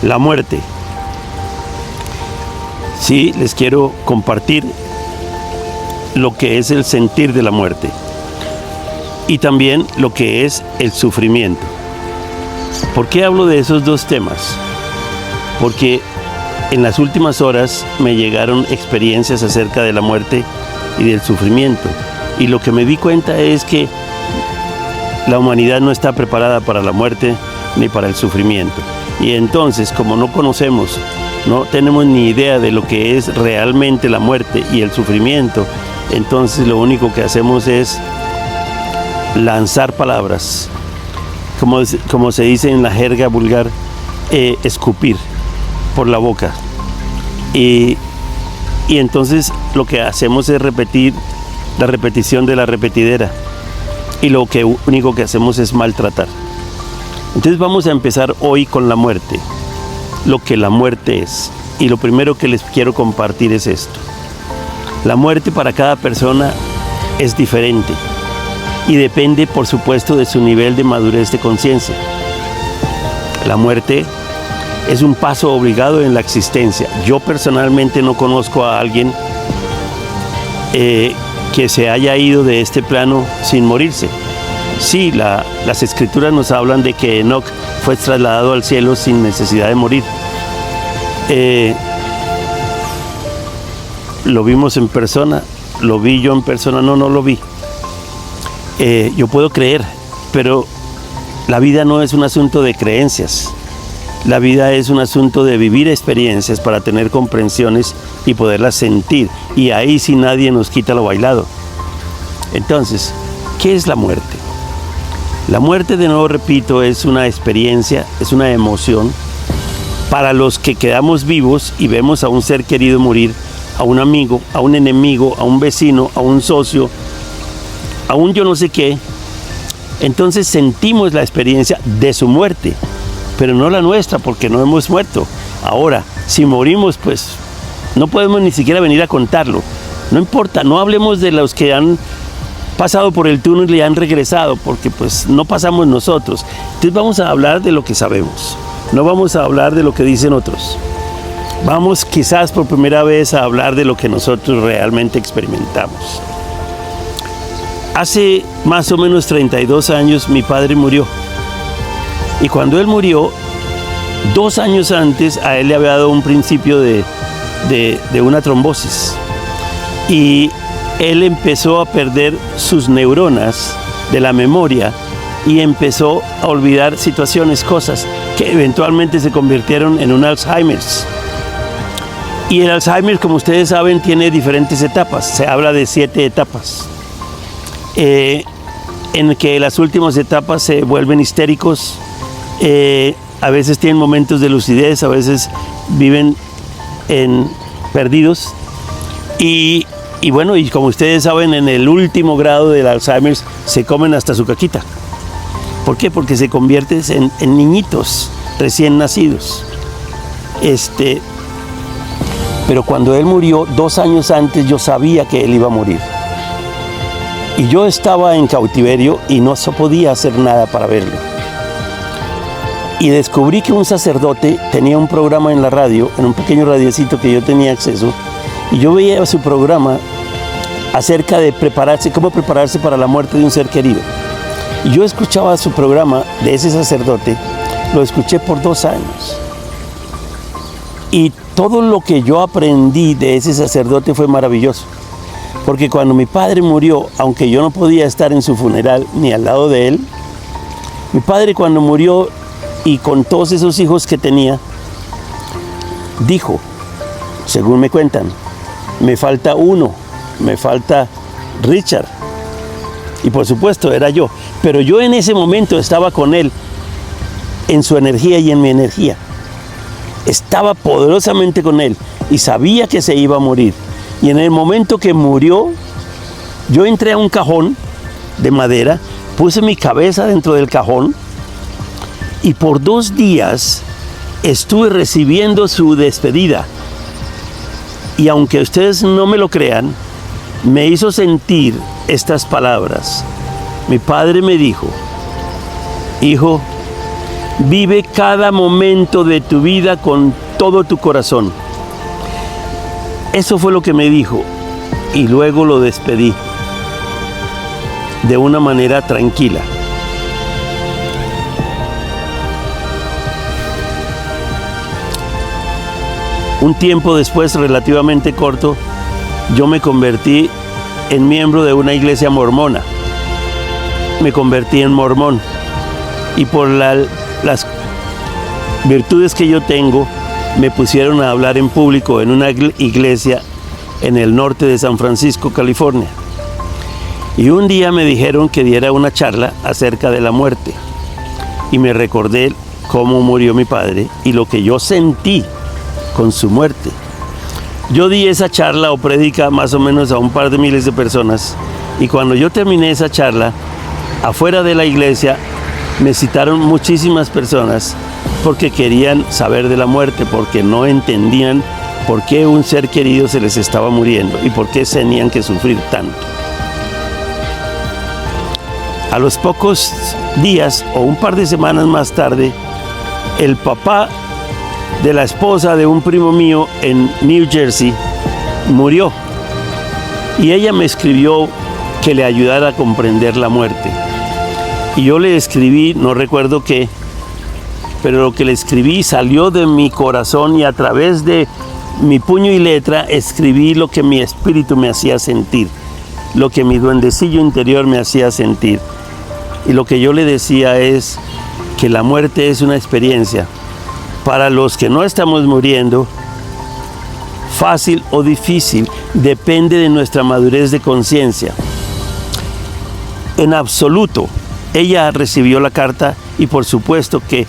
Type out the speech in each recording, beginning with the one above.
la muerte. Sí, les quiero compartir lo que es el sentir de la muerte y también lo que es el sufrimiento. ¿Por qué hablo de esos dos temas? Porque en las últimas horas me llegaron experiencias acerca de la muerte y del sufrimiento, y lo que me di cuenta es que la humanidad no está preparada para la muerte ni para el sufrimiento. Y entonces, como no conocemos, no tenemos ni idea de lo que es realmente la muerte y el sufrimiento, entonces lo único que hacemos es lanzar palabras, como se dice en la jerga vulgar, escupir por la boca. Y entonces lo que hacemos es repetir la repetición de la repetidera, y lo único que hacemos es maltratar. Entonces vamos a empezar hoy con la muerte, lo que la muerte es. Y lo primero que les quiero compartir es esto: la muerte para cada persona es diferente y depende, por supuesto, de su nivel de madurez de conciencia. La muerte es un paso obligado en la existencia. Yo personalmente no conozco a alguien que se haya ido de este plano sin morirse. Sí, las escrituras nos hablan de que Enoc fue trasladado al cielo sin necesidad de morir. Lo vimos en persona, lo vi yo en persona, no lo vi. Yo puedo creer, pero la vida no es un asunto de creencias. La vida es un asunto de vivir experiencias para tener comprensiones y poderlas sentir. Y ahí sí nadie nos quita lo bailado. Entonces, ¿qué es la muerte? La muerte, de nuevo repito, es una experiencia, es una emoción para los que quedamos vivos y vemos a un ser querido morir, a un amigo, a un enemigo, a un vecino, a un socio, a un yo no sé qué. Entonces sentimos la experiencia de su muerte, pero no la nuestra, porque no hemos muerto. Ahora, si morimos, pues no podemos ni siquiera venir a contarlo. No importa, no hablemos de los que han pasado por el túnel y han regresado, porque pues no pasamos nosotros. Entonces vamos a hablar de lo que sabemos, no vamos a hablar de lo que dicen otros. Vamos quizás por primera vez a hablar de lo que nosotros realmente experimentamos. Hace más o menos 32 años mi padre murió. Y cuando él murió, 2 años antes a él le había dado un principio de una trombosis. Y él empezó a perder sus neuronas de la memoria y empezó a olvidar situaciones, cosas que eventualmente se convirtieron en un Alzheimer's. Y el Alzheimer, como ustedes saben, tiene diferentes etapas. Se habla de 7 etapas. En que las últimas etapas se vuelven histéricos, a veces tienen momentos de lucidez, a veces viven perdidos. Y bueno, y como ustedes saben, en el último grado del Alzheimer se comen hasta su caquita. ¿Por qué? Porque se convierten en niñitos recién nacidos. Pero cuando él murió, 2 años antes, yo sabía que él iba a morir. Y yo estaba en cautiverio y no se podía hacer nada para verlo. Y descubrí que un sacerdote tenía un programa en la radio, en un pequeño radiocito que yo tenía acceso, y yo veía su programa acerca de cómo prepararse para la muerte de un ser querido. Y yo escuchaba su programa de ese sacerdote, lo escuché por 2 años. Y todo lo que yo aprendí de ese sacerdote fue maravilloso. Porque cuando mi padre murió, aunque yo no podía estar en su funeral ni al lado de él, mi padre cuando murió y con todos esos hijos que tenía, dijo, según me cuentan, me falta uno, me falta Richard. Y por supuesto era yo, pero yo en ese momento estaba con él, en su energía y en mi energía. Estaba poderosamente con él y sabía que se iba a morir. Y en el momento que murió, yo entré a un cajón de madera, puse mi cabeza dentro del cajón y por 2 días estuve recibiendo su despedida. Y aunque ustedes no me lo crean, me hizo sentir estas palabras. Mi padre me dijo, hijo, Vive cada momento de tu vida con todo tu corazón. Eso fue lo que me dijo y luego lo despedí de una manera tranquila. Un tiempo después, relativamente corto, yo me convertí en miembro de una iglesia mormona. Me convertí en mormón y por las virtudes que yo tengo, me pusieron a hablar en público en una iglesia en el norte de San Francisco, California. Y un día me dijeron que diera una charla acerca de la muerte. Y me recordé cómo murió mi padre y lo que yo sentí con su muerte. Yo di esa charla o prédica más o menos a un par de miles de personas. Y cuando yo terminé esa charla, afuera de la iglesia, me citaron muchísimas personas porque querían saber de la muerte, porque no entendían por qué un ser querido se les estaba muriendo y por qué tenían que sufrir tanto. A los pocos días o un par de semanas más tarde, el papá de la esposa de un primo mío en New Jersey murió y ella me escribió que le ayudara a comprender la muerte. Y yo le escribí, no recuerdo qué, pero lo que le escribí salió de mi corazón y a través de mi puño y letra escribí lo que mi espíritu me hacía sentir, lo que mi duendecillo interior me hacía sentir. Y lo que yo le decía es que la muerte es una experiencia. Para los que no estamos muriendo, fácil o difícil, depende de nuestra madurez de conciencia. En absoluto, ella recibió la carta y por supuesto que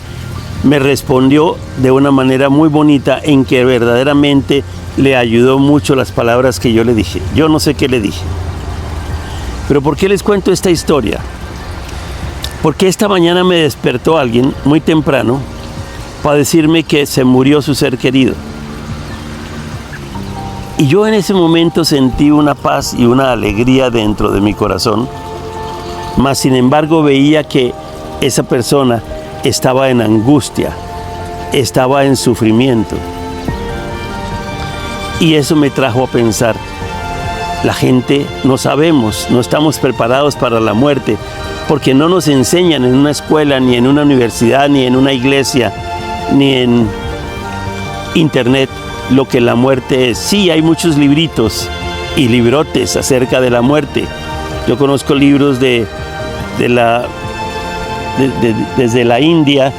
me respondió de una manera muy bonita en que verdaderamente le ayudó mucho las palabras que yo le dije. Yo no sé qué le dije. Pero ¿por qué les cuento esta historia? Porque esta mañana me despertó alguien muy temprano para decirme que se murió su ser querido. Y yo en ese momento sentí una paz y una alegría dentro de mi corazón, mas sin embargo veía que esa persona estaba en angustia, estaba en sufrimiento. Y eso me trajo a pensar, la gente no sabemos, no estamos preparados para la muerte, porque no nos enseñan en una escuela, ni en una universidad, ni en una iglesia, ni en internet lo que la muerte es. Sí, hay muchos libritos y librotes acerca de la muerte. Yo conozco libros desde la India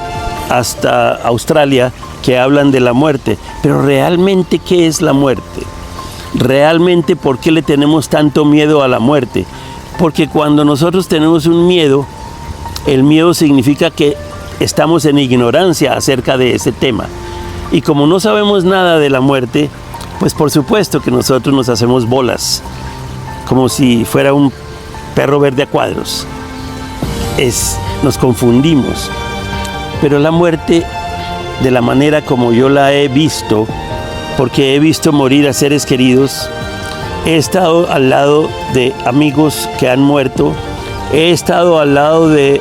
hasta Australia que hablan de la muerte. Pero realmente, ¿qué es la muerte? Realmente, ¿por qué le tenemos tanto miedo a la muerte? Porque cuando nosotros tenemos un miedo, el miedo significa que estamos en ignorancia acerca de ese tema. Y como no sabemos nada de la muerte, pues por supuesto que nosotros nos hacemos bolas, como si fuera un perro verde a cuadros. Nos confundimos. Pero la muerte, de la manera como yo la he visto, porque he visto morir a seres queridos, he estado al lado de amigos que han muerto, he estado al lado de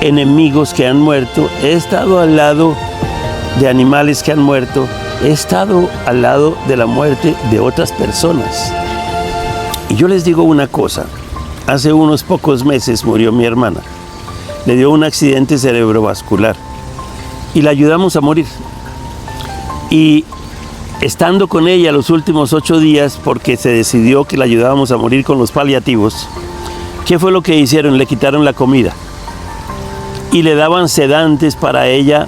enemigos que han muerto, he estado al lado de animales que han muerto, he estado al lado de la muerte de otras personas. Y yo les digo una cosa, hace unos pocos meses murió mi hermana, le dio un accidente cerebrovascular y la ayudamos a morir. Y estando con ella los últimos 8 días, porque se decidió que la ayudábamos a morir con los paliativos, ¿qué fue lo que hicieron? Le quitaron la comida y le daban sedantes para ella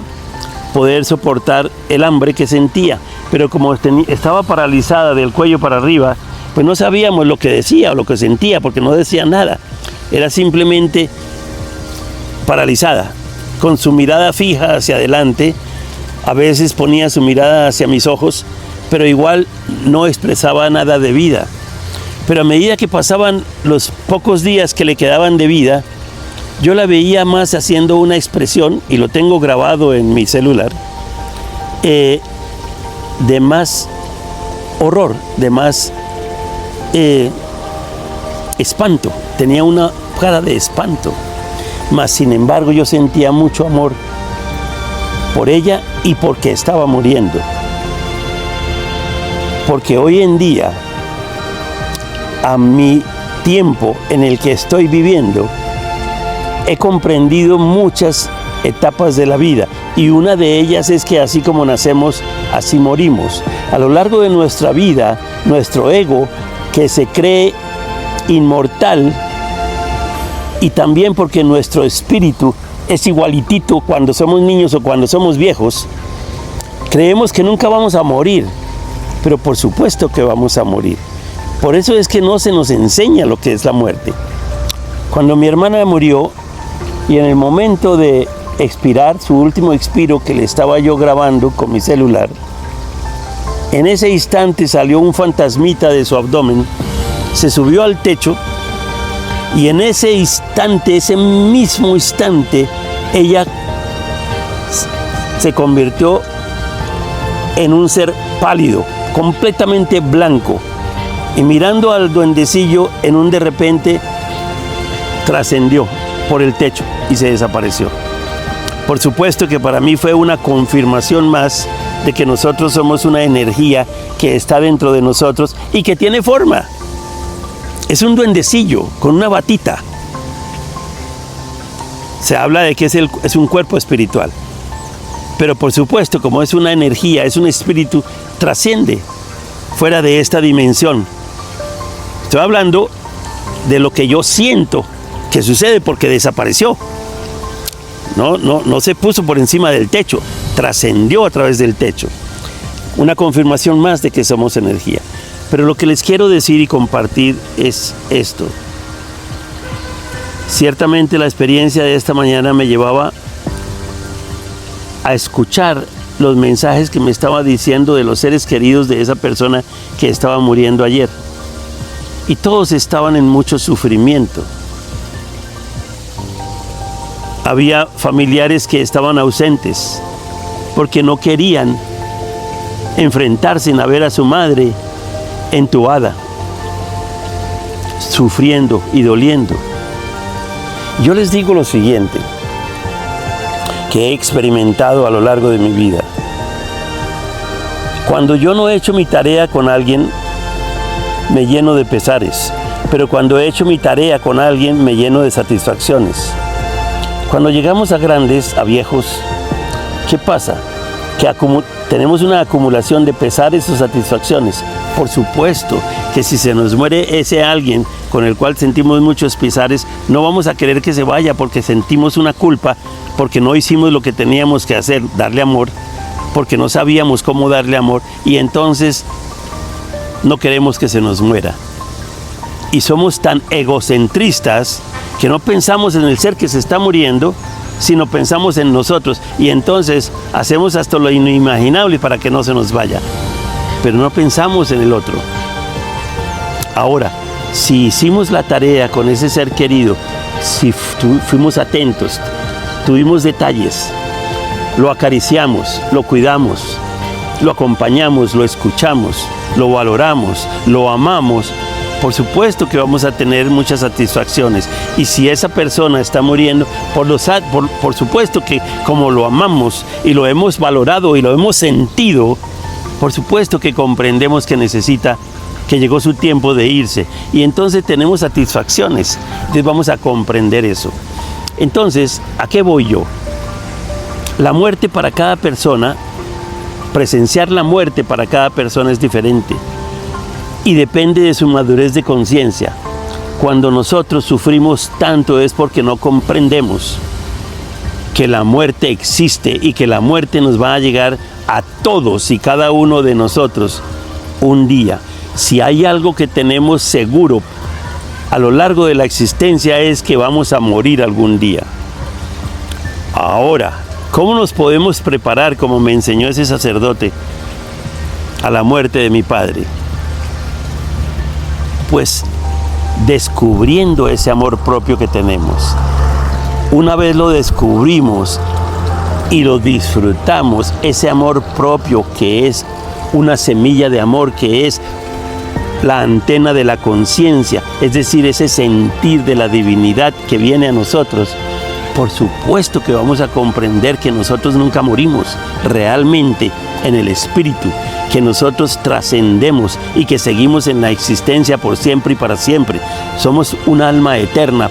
poder soportar el hambre que sentía. Pero como estaba paralizada del cuello para arriba, pues no sabíamos lo que decía o lo que sentía, porque no decía nada. Era simplemente paralizada, con su mirada fija hacia adelante. A veces ponía su mirada hacia mis ojos, pero igual no expresaba nada de vida. Pero a medida que pasaban los pocos días que le quedaban de vida, yo la veía más haciendo una expresión, y lo tengo grabado en mi celular, de más horror, de más espanto. Tenía una cara de espanto. mas sin embargo yo sentía mucho amor por ella y porque estaba muriendo. Porque hoy en día, a mi tiempo en el que estoy viviendo, he comprendido muchas etapas de la vida, y una de ellas es que así como nacemos, así morimos. A lo largo de nuestra vida, nuestro ego, que se cree inmortal, y también porque nuestro espíritu es igualitito cuando somos niños o cuando somos viejos, creemos que nunca vamos a morir, pero por supuesto que vamos a morir. Por eso es que no se nos enseña lo que es la muerte. Cuando mi hermana murió, y en el momento de expirar, su último expiro que le estaba yo grabando con mi celular, en ese instante salió un fantasmita de su abdomen, se subió al techo, y en ese instante, ese mismo instante, ella se convirtió en un ser pálido, completamente blanco, y mirando al duendecillo, en un de repente trascendió por el techo y se desapareció. Por supuesto que para mí fue una confirmación más de que nosotros somos una energía que está dentro de nosotros y que tiene forma. Es un duendecillo con una batita. Se habla de que es un cuerpo espiritual. Pero por supuesto, como es una energía, es un espíritu, trasciende fuera de esta dimensión. Estoy hablando de lo que yo siento que sucede porque desapareció. No se puso por encima del techo, trascendió a través del techo. Una confirmación más de que somos energía. Pero lo que les quiero decir y compartir es esto. Ciertamente la experiencia de esta mañana me llevaba a escuchar los mensajes que me estaba diciendo de los seres queridos de esa persona que estaba muriendo ayer. Y todos estaban en mucho sufrimiento. Había familiares que estaban ausentes porque no querían enfrentarse a ver a su madre entubada, sufriendo y doliendo. Yo les digo lo siguiente, que he experimentado a lo largo de mi vida. Cuando yo no he hecho mi tarea con alguien, me lleno de pesares, pero cuando he hecho mi tarea con alguien, me lleno de satisfacciones. Cuando llegamos a grandes, a viejos, ¿qué pasa? Que tenemos una acumulación de pesares o satisfacciones. Por supuesto que si se nos muere ese alguien con el cual sentimos muchos pesares, no vamos a querer que se vaya porque sentimos una culpa, porque no hicimos lo que teníamos que hacer, darle amor, porque no sabíamos cómo darle amor, y entonces no queremos que se nos muera. Y somos tan egocentristas que no pensamos en el ser que se está muriendo, sino pensamos en nosotros, y entonces hacemos hasta lo inimaginable para que no se nos vaya, pero no pensamos en el otro. Ahora, si hicimos la tarea con ese ser querido, si fuimos atentos, tuvimos detalles, lo acariciamos, lo cuidamos, lo acompañamos, lo escuchamos, lo valoramos, lo amamos, por supuesto que vamos a tener muchas satisfacciones. Y si esa persona está muriendo, por supuesto que como lo amamos y lo hemos valorado y lo hemos sentido, por supuesto que comprendemos que que llegó su tiempo de irse. Y entonces tenemos satisfacciones. Entonces vamos a comprender eso. Entonces, ¿a qué voy yo? La muerte para cada persona, presenciar la muerte para cada persona es diferente. Y depende de su madurez de conciencia. Cuando nosotros sufrimos tanto es porque no comprendemos que la muerte existe y que la muerte nos va a llegar a todos y cada uno de nosotros un día. Si hay algo que tenemos seguro a lo largo de la existencia es que vamos a morir algún día. Ahora, ¿cómo nos podemos preparar, como me enseñó ese sacerdote, a la muerte de mi padre? Pues descubriendo ese amor propio que tenemos. Una vez lo descubrimos y lo disfrutamos, ese amor propio que es una semilla de amor, que es la antena de la conciencia, es decir, ese sentir de la divinidad que viene a nosotros, Por supuesto que vamos a comprender que nosotros nunca morimos realmente en el espíritu, que nosotros trascendemos y que seguimos en la existencia por siempre y para siempre. Somos un alma eterna.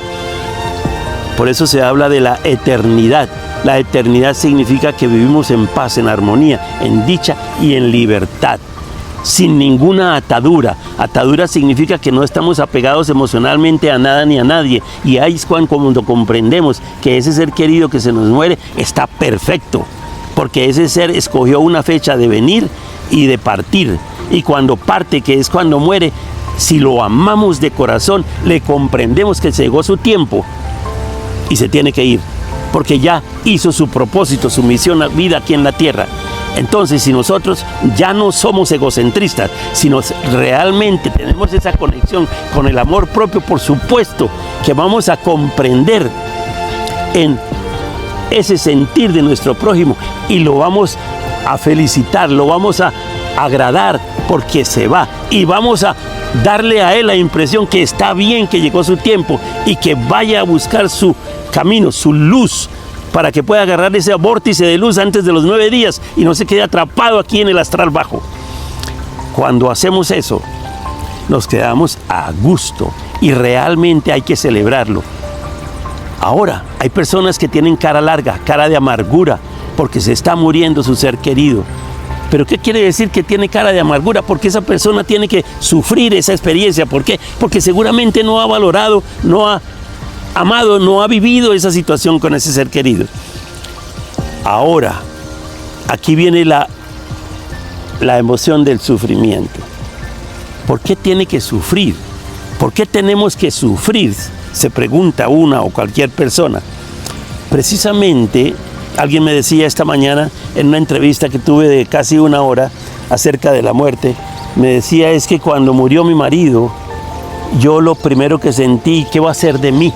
Por eso se habla de la eternidad. La eternidad significa que vivimos en paz, en armonía, en dicha y en libertad, sin ninguna atadura. Atadura significa que no estamos apegados emocionalmente a nada ni a nadie. Y ahí es cuando comprendemos que ese ser querido que se nos muere está perfecto, porque ese ser escogió una fecha de venir y de partir. Y cuando parte, que es cuando muere, si lo amamos de corazón, le comprendemos que llegó su tiempo y se tiene que ir, porque ya hizo su propósito, su misión, la vida aquí en la tierra. Entonces, si nosotros ya no somos egocentristas, sino realmente tenemos esa conexión con el amor propio, por supuesto que vamos a comprender en ese sentir de nuestro prójimo y lo vamos a felicitar, lo vamos a agradar porque se va, y vamos a darle a él la impresión que está bien, que llegó su tiempo y que vaya a buscar su camino, su luz, para que pueda agarrar ese vórtice de luz antes de los 9 días y no se quede atrapado aquí en el astral bajo. Cuando hacemos eso, nos quedamos a gusto y realmente hay que celebrarlo. Ahora, hay personas que tienen cara larga, cara de amargura, porque se está muriendo su ser querido. ¿Pero qué quiere decir que tiene cara de amargura? Porque esa persona tiene que sufrir esa experiencia. ¿Por qué? Porque seguramente no ha valorado, no ha amado, no ha vivido esa situación con ese ser querido. Ahora, aquí viene la emoción del sufrimiento. ¿Por qué tiene que sufrir? ¿Por qué tenemos que sufrir? Se pregunta una o cualquier persona. Precisamente, alguien me decía esta mañana en una entrevista que tuve de casi 1 hora acerca de la muerte, me decía, es que cuando murió mi marido, yo lo primero que sentí, ¿qué va a ser de mí?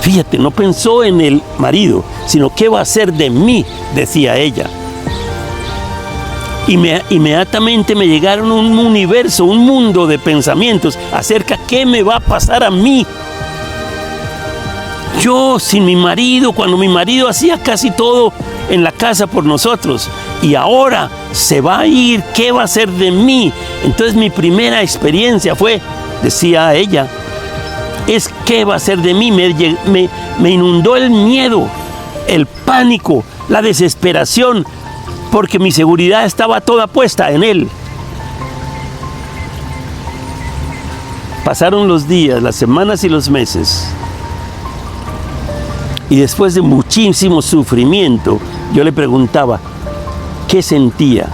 Fíjate, no pensó en el marido, sino ¿qué va a ser de mí?, decía ella. Y inmediatamente me llegaron un universo, un mundo de pensamientos acerca de qué me va a pasar a mí. Yo sin mi marido, cuando mi marido hacía casi todo en la casa por nosotros, y ahora se va a ir, ¿qué va a ser de mí? Entonces mi primera experiencia fue, decía ella, es ¿qué va a ser de mí? Me inundó el miedo, el pánico, la desesperación, porque mi seguridad estaba toda puesta en él. Pasaron los días, las semanas y los meses, y después de muchísimo sufrimiento, yo le preguntaba qué sentía,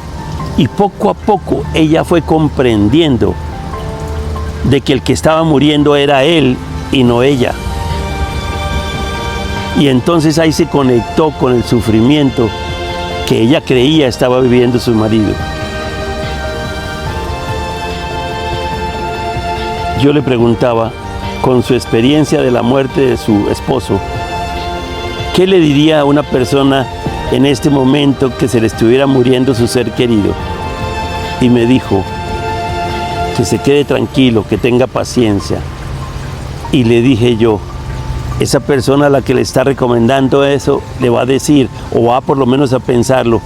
y poco a poco ella fue comprendiendo de que el que estaba muriendo era él y no ella. Y entonces ahí se conectó con el sufrimiento que ella creía estaba viviendo su marido. Yo le preguntaba, con su experiencia de la muerte de su esposo, ¿qué le diría a una persona en este momento que se le estuviera muriendo su ser querido? Y me dijo que se quede tranquilo, que tenga paciencia. Y le dije yo, esa persona a la que le está recomendando eso le va a decir, o va por lo menos a pensarlo,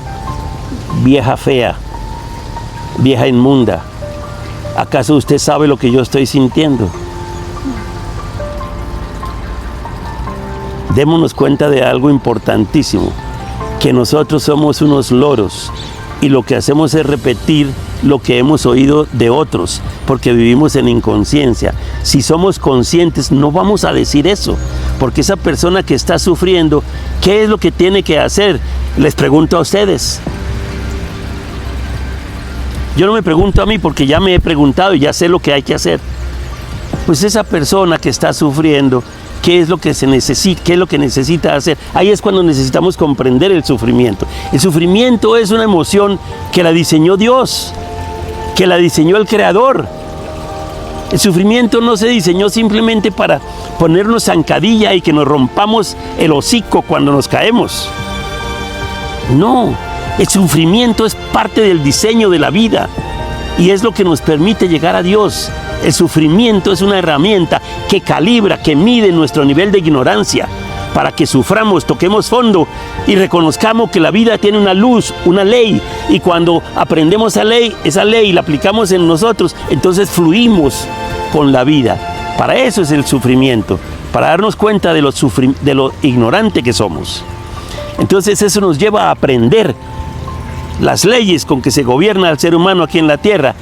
vieja fea, vieja inmunda, ¿acaso usted sabe lo que yo estoy sintiendo? Démonos cuenta de algo importantísimo, que nosotros somos unos loros y lo que hacemos es repetir lo que hemos oído de otros, porque vivimos en inconsciencia. Si somos conscientes, no vamos a decir eso, porque esa persona que está sufriendo, ¿qué es lo que tiene que hacer? Les pregunto a ustedes. Yo no me pregunto a mí porque ya me he preguntado y ya sé lo que hay que hacer. Pues esa persona que está sufriendo, ¿qué es lo que se necesita? ¿Qué es lo que necesita hacer? Ahí es cuando necesitamos comprender el sufrimiento. El sufrimiento es una emoción que la diseñó Dios, que la diseñó el Creador. El sufrimiento no se diseñó simplemente para ponernos zancadilla y que nos rompamos el hocico cuando nos caemos. No, el sufrimiento es parte del diseño de la vida y es lo que nos permite llegar a Dios. El sufrimiento es una herramienta que calibra, que mide nuestro nivel de ignorancia, para que suframos, toquemos fondo y reconozcamos que la vida tiene una luz, una ley, y cuando aprendemos esa ley la aplicamos en nosotros, entonces fluimos con la vida. Para eso es el sufrimiento, para darnos cuenta de lo ignorante que somos. Entonces eso nos lleva a aprender las leyes con que se gobierna el ser humano aquí en la tierra,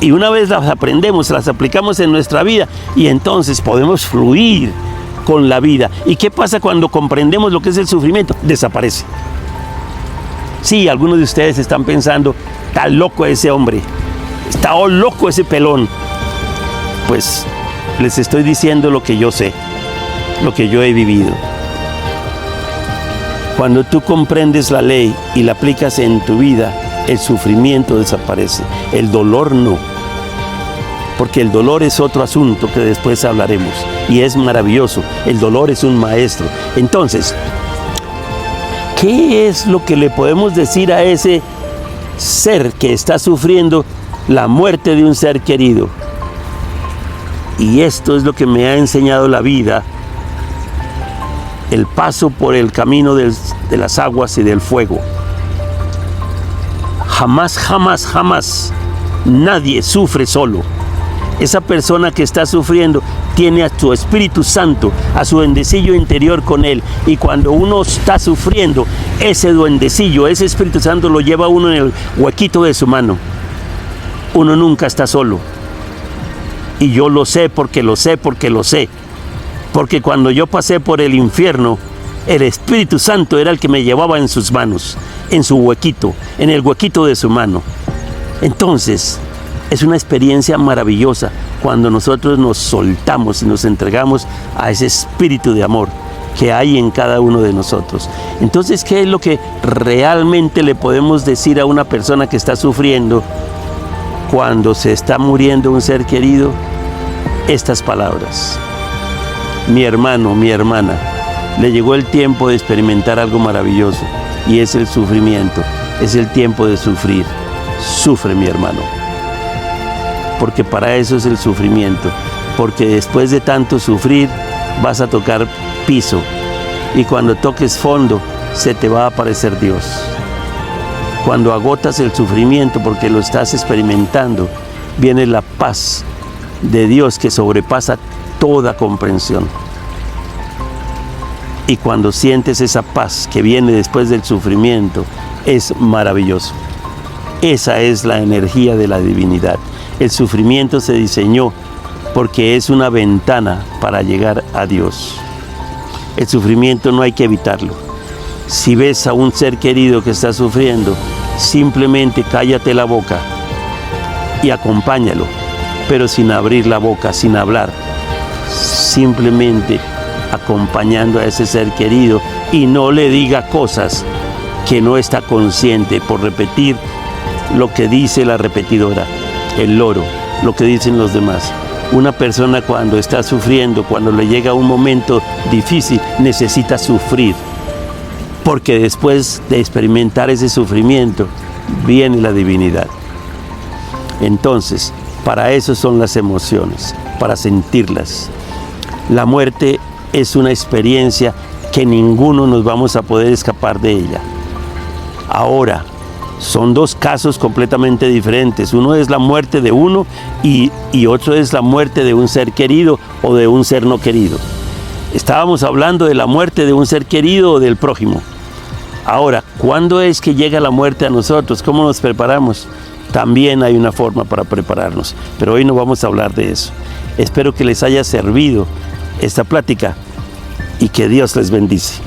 y una vez las aprendemos, las aplicamos en nuestra vida, y entonces podemos fluir con la vida. ¿Y qué pasa cuando comprendemos lo que es el sufrimiento? Desaparece. Sí, algunos de ustedes están pensando, está loco ese hombre, está loco ese pelón. Pues les estoy diciendo lo que yo sé, lo que yo he vivido. Cuando tú comprendes la ley y la aplicas en tu vida, el sufrimiento desaparece, el dolor no. Porque el dolor es otro asunto que después hablaremos, y es maravilloso. El dolor es un maestro. Entonces, ¿qué es lo que le podemos decir a ese ser que está sufriendo la muerte de un ser querido? Y esto es lo que me ha enseñado la vida, el paso por el camino de las aguas y del fuego. Jamás, jamás, jamás nadie sufre solo. Esa persona que está sufriendo tiene a su Espíritu Santo, a su duendecillo interior con él. Y cuando uno está sufriendo, ese duendecillo, ese Espíritu Santo lo lleva a uno en el huequito de su mano. Uno nunca está solo. Y yo lo sé porque lo sé, porque lo sé. Porque cuando yo pasé por el infierno, el Espíritu Santo era el que me llevaba en sus manos, en su huequito, en el huequito de su mano. Entonces, es una experiencia maravillosa cuando nosotros nos soltamos y nos entregamos a ese espíritu de amor que hay en cada uno de nosotros. Entonces, ¿qué es lo que realmente le podemos decir a una persona que está sufriendo cuando se está muriendo un ser querido? Estas palabras: mi hermano, mi hermana, le llegó el tiempo de experimentar algo maravilloso, y es el sufrimiento, es el tiempo de sufrir. Sufre, mi hermano. Porque para eso es el sufrimiento, porque después de tanto sufrir vas a tocar piso, y cuando toques fondo se te va a aparecer Dios. Cuando agotas el sufrimiento porque lo estás experimentando, viene la paz de Dios que sobrepasa toda comprensión. Y cuando sientes esa paz que viene después del sufrimiento, es maravilloso. Esa es la energía de la divinidad. El sufrimiento se diseñó porque es una ventana para llegar a Dios. El sufrimiento no hay que evitarlo. Si ves a un ser querido que está sufriendo, simplemente cállate la boca y acompáñalo, pero sin abrir la boca, sin hablar. Simplemente acompañando a ese ser querido, y no le diga cosas que no está consciente, por repetir lo que dice la repetidora, el loro, lo que dicen los demás. Una persona cuando está sufriendo, cuando le llega un momento difícil, necesita sufrir, porque después de experimentar ese sufrimiento viene la divinidad. Entonces, para eso son las emociones, para sentirlas. La muerte es una experiencia que ninguno nos vamos a poder escapar de ella. Ahora, son dos casos completamente diferentes. Uno es la muerte de uno y otro es la muerte de un ser querido o de un ser no querido. Estábamos hablando de la muerte de un ser querido o del prójimo. Ahora, ¿cuándo es que llega la muerte a nosotros? ¿Cómo nos preparamos? También hay una forma para prepararnos, pero hoy no vamos a hablar de eso. Espero que les haya servido esta plática y que Dios les bendice.